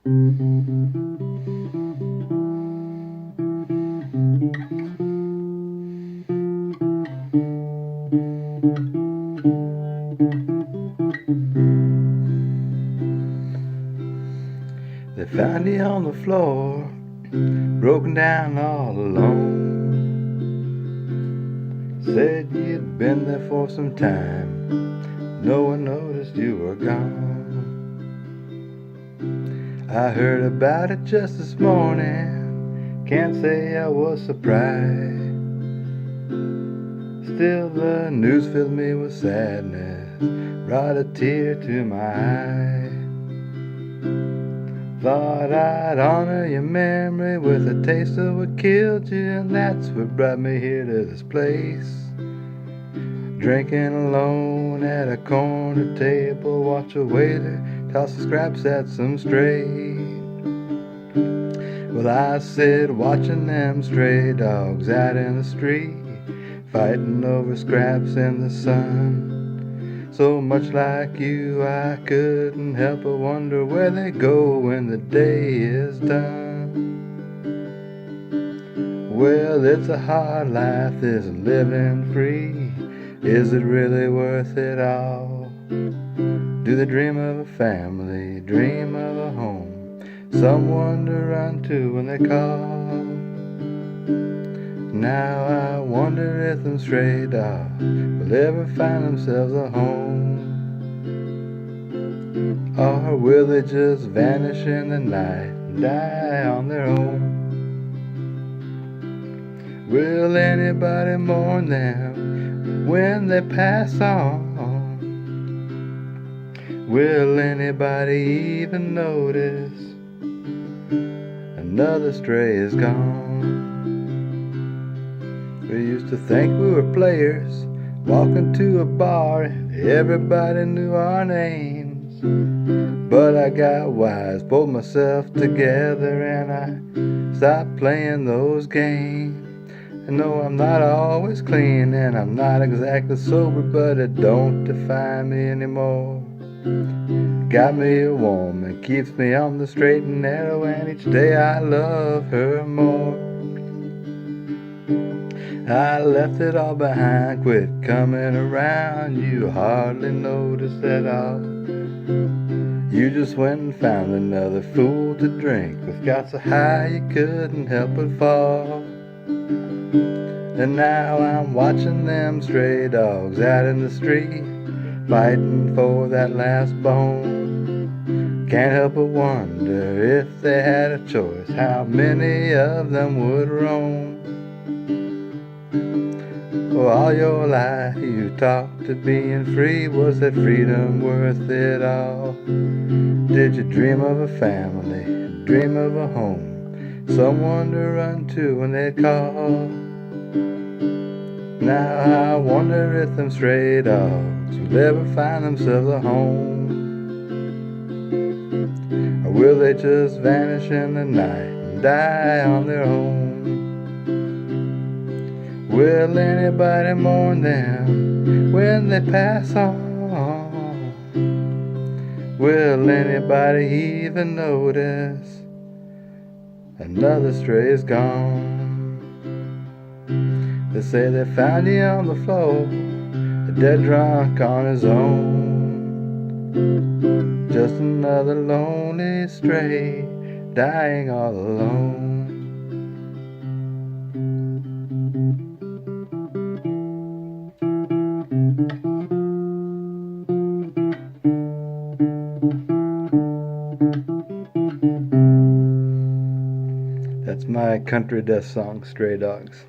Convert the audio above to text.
They found you on the floor, broken down all alone. Said you'd been there for some time, no one noticed you were gone. I heard about it just this morning, can't say I was surprised. Still the news filled me with sadness, brought a tear to my eye. Thought I'd honor your memory with a taste of what killed you, and that's what brought me here to this place. Drinking alone at a corner table, watch a waiter toss the scraps at some stray. Well, I sit watching them stray dogs out in the street, fighting over scraps in the sun. So much like you, I couldn't help but wonder where they go when the day is done. Well, it's a hard life, this living free. Is it really worth it all? Do they dream of a family, dream of a home, someone to run to when they call? Now I wonder if them stray dogs will ever find themselves a home, or will they just vanish in the night and die on their own? Will anybody mourn them when they pass on? Will anybody even notice another stray is gone? We used to think we were players, walking to a bar and everybody knew our names. But I got wise, pulled myself together, and I stopped playing those games. I know I'm not always clean and I'm not exactly sober, but it don't define me anymore. Got me a woman, keeps me on the straight and narrow, and each day I love her more. I left it all behind, quit coming around, you hardly noticed at all. You just went and found another fool to drink with, got so high you couldn't help but fall. And now I'm watching them stray dogs out in the street, fighting for that last bone. Can't help but wonder if they had a choice, how many of them would roam. Well, all your life you talked of being free, was that freedom worth it all? Did you dream of a family, dream of a home, someone to run to when they call? Now I wonder if them stray dogs will ever find themselves a home, or will they just vanish in the night and die on their own? Will anybody mourn them when they pass on? Will anybody even notice another stray is gone? They say they found you on the floor, dead drunk on his own. Just another lonely stray, dying all alone. That's my country death song, Stray Dogs.